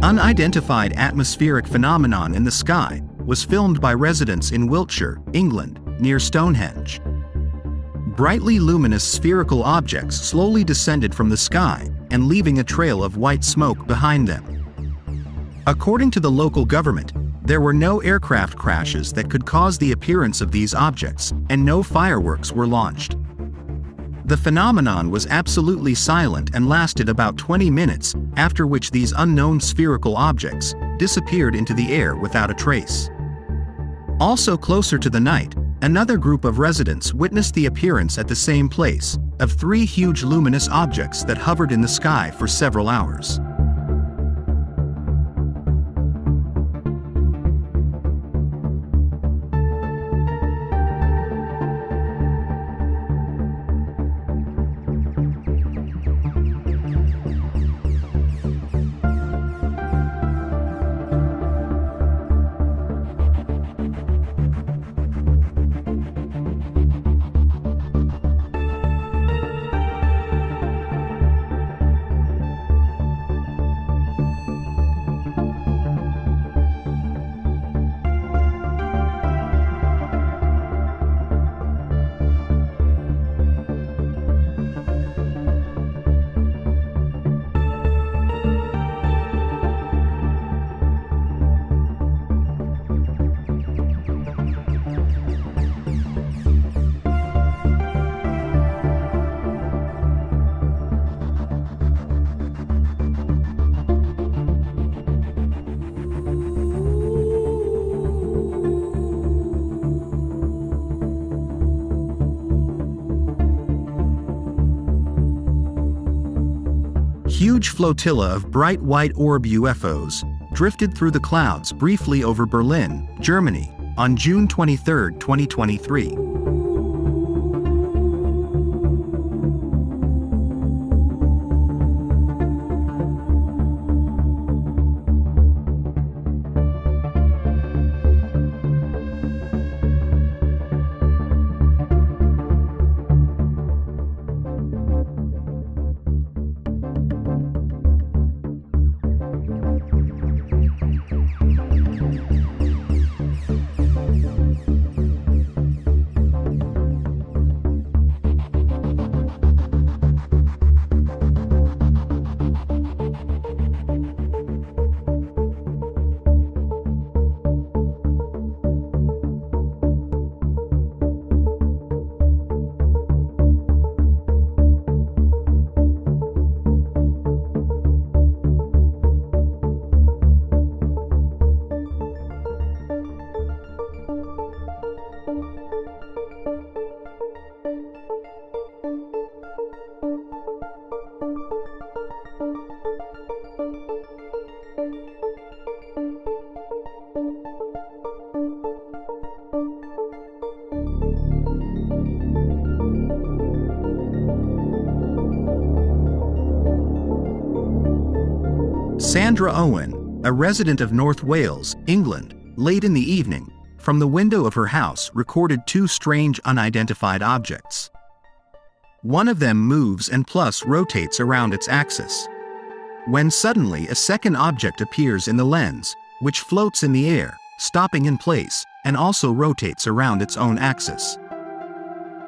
Unidentified atmospheric phenomenon in the sky was filmed by residents in Wiltshire, England, near Stonehenge. Brightly luminous spherical objects slowly descended from the sky and leaving a trail of white smoke behind them. According to the local government, there were no aircraft crashes that could cause the appearance of these objects, and no fireworks were launched. The phenomenon was absolutely silent and lasted about 20 minutes, after which these unknown spherical objects disappeared into the air without a trace. Also closer to the night, another group of residents witnessed the appearance at the same place of 3 huge luminous objects that hovered in the sky for several hours. Huge flotilla of bright white orb UFOs drifted through the clouds briefly over Berlin, Germany, on June 23, 2023. Sandra Owen, a resident of North Wales, England, late in the evening, from the window of her house recorded 2 strange unidentified objects. One of them moves and plus rotates around its axis. When suddenly a second object appears in the lens, which floats in the air, stopping in place, and also rotates around its own axis.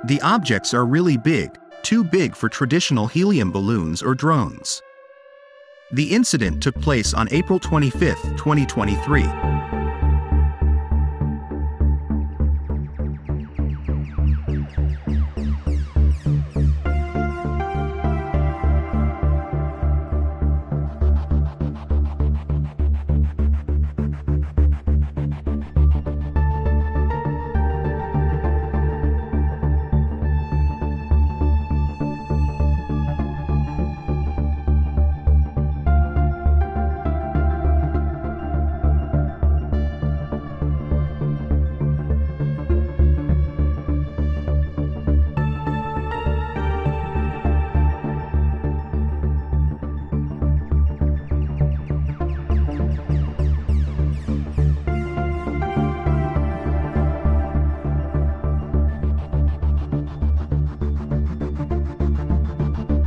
The objects are really big, too big for traditional helium balloons or drones. The incident took place on April 25, 2023.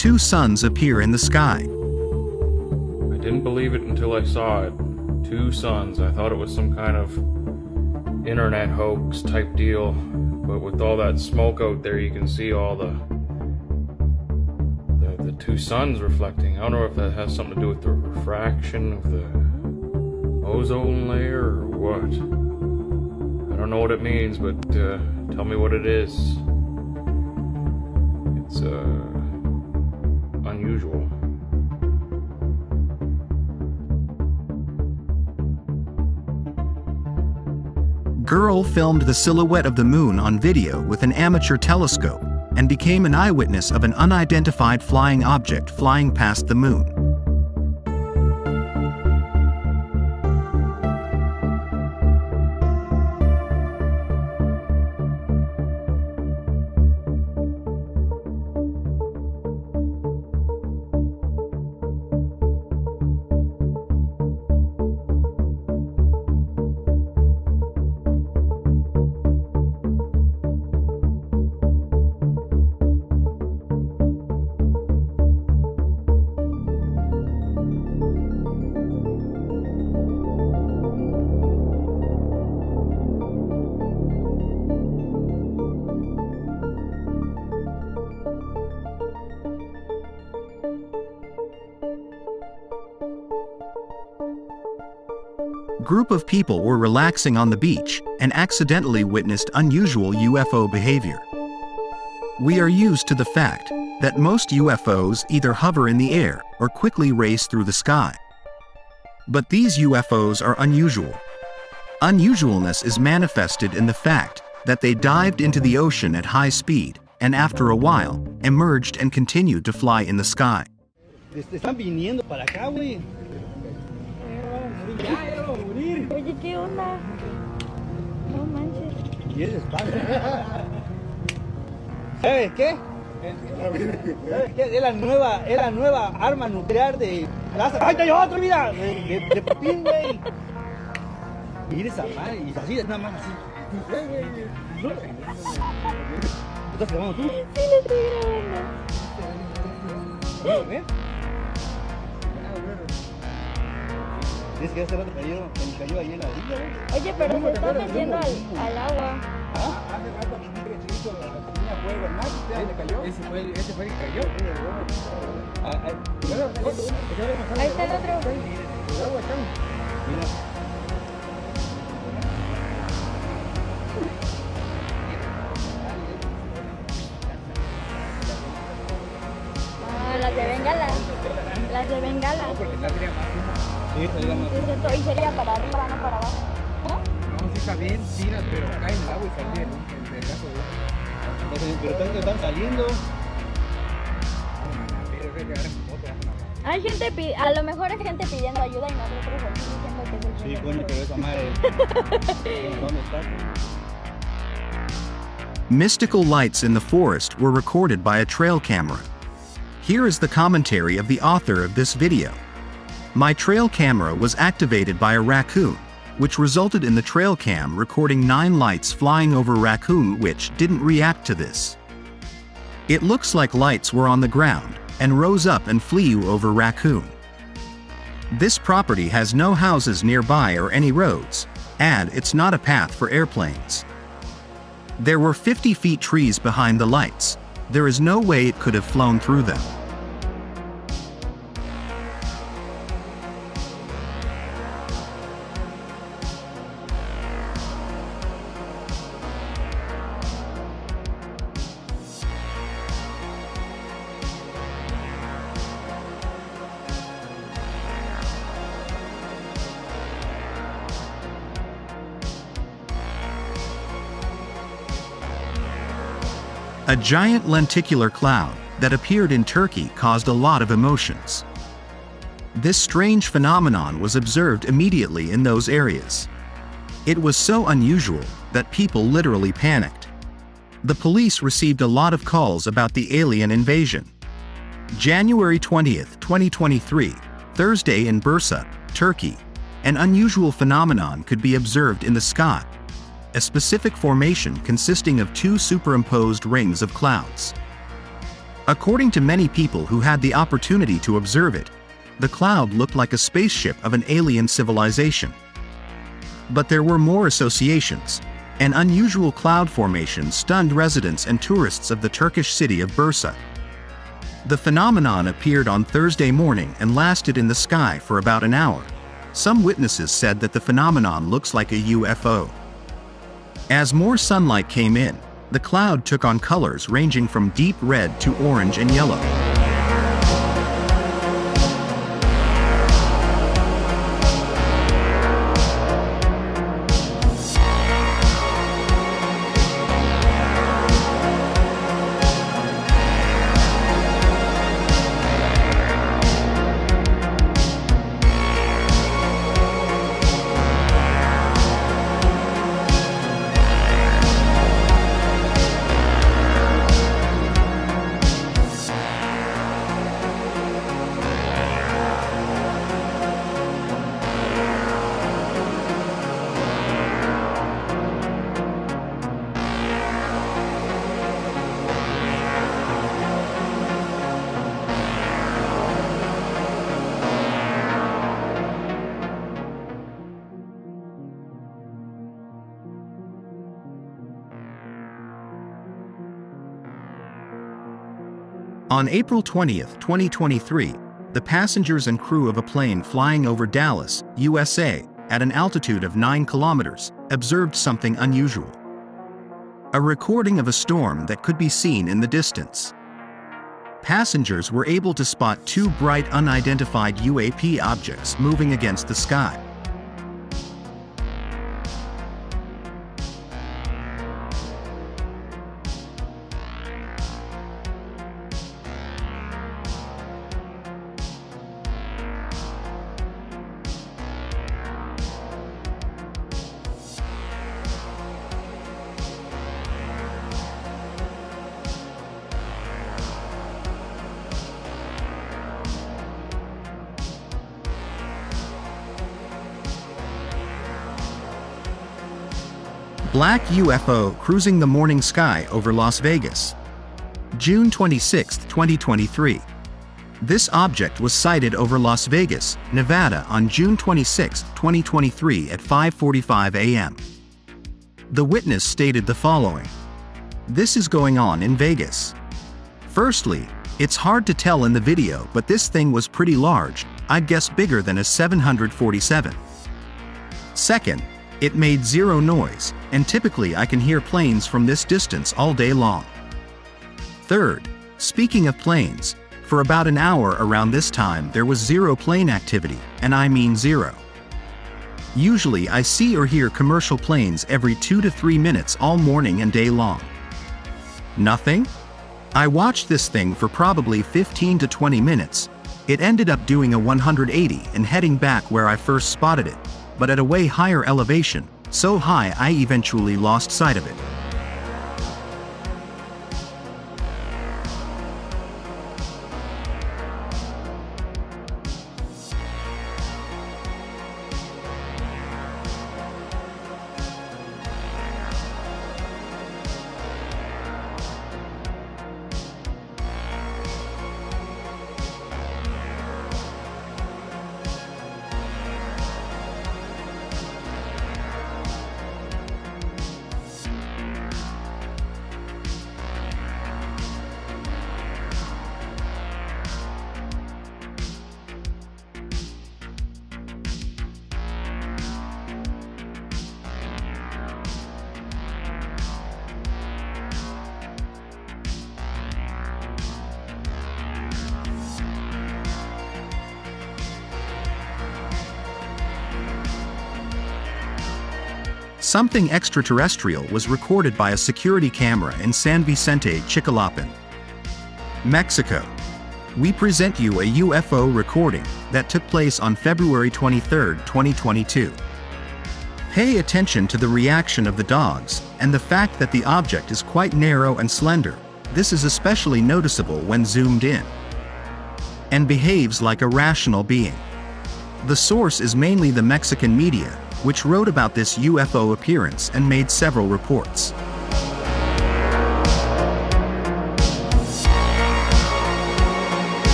Two suns appear in the sky. didn't believe it until I saw it. 2 suns. I thought it was some kind of internet hoax type deal, but with all that smoke out there, you can see all the 2 suns reflecting. I don't know if that has something to do with the refraction of the ozone layer or what. I don't know what it means, but tell me what it is. It's unusual. Girl filmed the silhouette of the moon on video with an amateur telescope and became an eyewitness of an unidentified flying object flying past the moon. Group of people were relaxing on the beach and accidentally witnessed unusual UFO behavior. We are used to the fact that most UFOs either hover in the air or quickly race through the sky. But these UFOs are unusual. Unusualness is manifested in the fact that they dived into the ocean at high speed and after a while emerged and continued to fly in the sky. Están viniendo para acá, güey. Oye, ¿qué onda? No manches. Y es espacio. ¿Sabes qué? ¿Sabes qué? Es la nueva arma nuclear de láser. ¡Ay, hay otro, mira! De Putin, güey. Mira esa madre, y así, nada más así. ¿Estás grabando tú? Sí, lo estoy grabando. ¿Ves? Dice que hace rato cayó ahí en la orilla, güey. Oye, pero se está metiendo al agua. ¿Ah? Hace rato que un chiquito tenía fuego en mar, ¿le cayó? Ese fue el que cayó. Ahí está el otro. Mira. Ah, las de Bengala. Las de Bengala. Sí, sería más. Y sería para arriba, no para abajo. ¿No? No, sí está bien, tiras, pero cae en el agua y sale en el caso Pero están saliendo. Hay gente, a lo mejor es gente pidiendo ayuda y nosotros aquí diciendo que es el Sí, coño, pero esa madre. ¿Dónde está? Mystical lights in the forest were recorded by a trail camera. Here is the commentary of the author of this video. My trail camera was activated by a raccoon, which resulted in the trail cam recording 9 lights flying over raccoon which didn't react to this. It looks like lights were on the ground and rose up and flew over raccoon. This property has no houses nearby or any roads, and it's not a path for airplanes. There were 50 feet trees behind the lights. There is no way it could have flown through them. A giant lenticular cloud that appeared in Turkey caused a lot of emotions. This strange phenomenon was observed immediately in those areas. It was so unusual that people literally panicked. The police received a lot of calls about the alien invasion. January 20th, 2023, Thursday in Bursa, Turkey, an unusual phenomenon could be observed in the sky. A specific formation consisting of 2 superimposed rings of clouds. According to many people who had the opportunity to observe it, the cloud looked like a spaceship of an alien civilization. But there were more associations. An unusual cloud formation stunned residents and tourists of the Turkish city of Bursa. The phenomenon appeared on Thursday morning and lasted in the sky for about an hour. Some witnesses said that the phenomenon looks like a UFO. As more sunlight came in, the cloud took on colors ranging from deep red to orange and yellow. On April 20, 2023, the passengers and crew of a plane flying over Dallas, USA, at an altitude of 9 kilometers, observed something unusual. A recording of a storm that could be seen in the distance. Passengers were able to spot two bright unidentified UAP objects moving against the sky. Black UFO cruising the morning sky over Las Vegas. June 26, 2023. This object was sighted over Las Vegas, Nevada on June 26, 2023 at 5:45 a.m. The witness stated the following. "This is going on in Vegas. Firstly, it's hard to tell in the video, but this thing was pretty large, I'd guess bigger than a 747. Second, it made zero noise, and typically I can hear planes from this distance all day long. Third, speaking of planes, for about an hour around this time there was zero plane activity, and I mean zero. Usually I see or hear commercial planes every 2 to 3 minutes all morning and day long. Nothing? I watched this thing for probably 15 to 20 minutes. It ended up doing a 180 and heading back where I first spotted it, but at a way higher elevation, so high I eventually lost sight of it." Something extraterrestrial was recorded by a security camera in San Vicente, Chicolapan, Mexico. We present you a UFO recording that took place on February 23, 2022. Pay attention to the reaction of the dogs and the fact that the object is quite narrow and slender. This is especially noticeable when zoomed in, and behaves like a rational being. The source is mainly the Mexican media, which wrote about this UFO appearance and made several reports.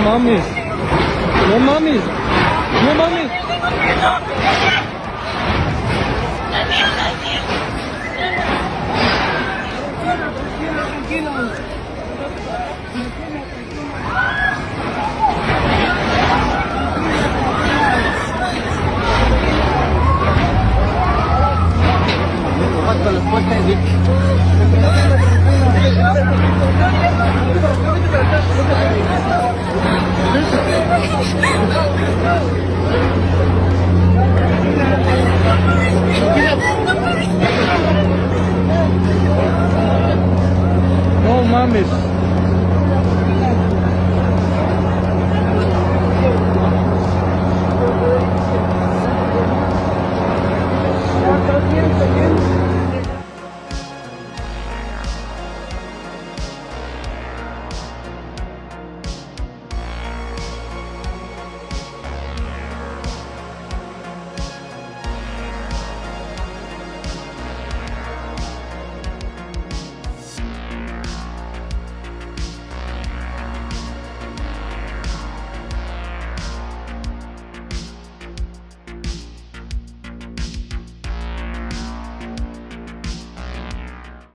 mames. No mames. No mames.